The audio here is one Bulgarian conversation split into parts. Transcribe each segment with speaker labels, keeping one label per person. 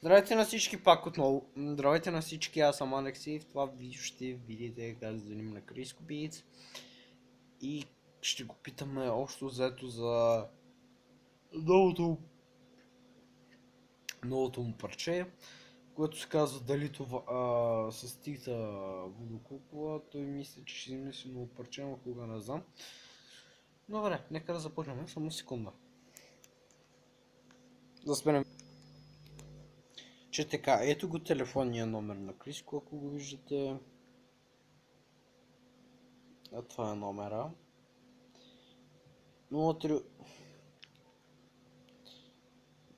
Speaker 1: Здравейте на всички пак отново. Здравейте на всички, аз съм Алекси. В това видео ще видите как да звъним на Криско Бийц. И ще го питаме общо взето за новото му парче, което се казва дали това с Тита Водокупова. Той мисля, че ще измисли ново парче, но кога не знам. Добре, нека да започнем. Само секунда. Да спрем. Че така, ето го телефонния номер на Криско, ако го виждате. А това е номера. 03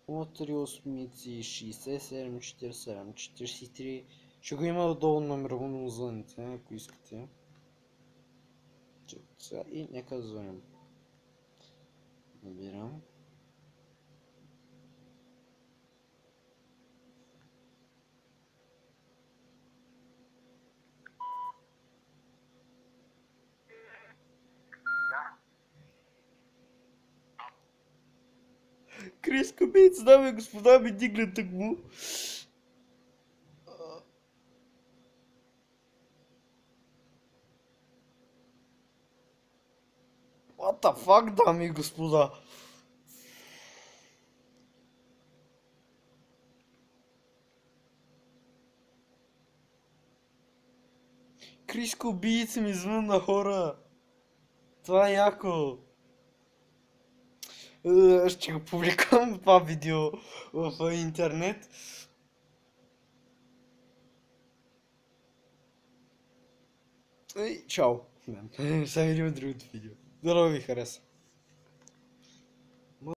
Speaker 1: 67 47 43. Ще го има отдолу номера, но звъните, ако искате. Сега и нека да звъним. Набирам. Криско Бийц, дами и господа, ми дигна тъкмо. What the fuck, дами и господа? Криско Бийц ми звънна, хора. Това е яко. Ще го публикувам това видео в интернет. И чао. Сега видим другото видео. Дано ви хареса.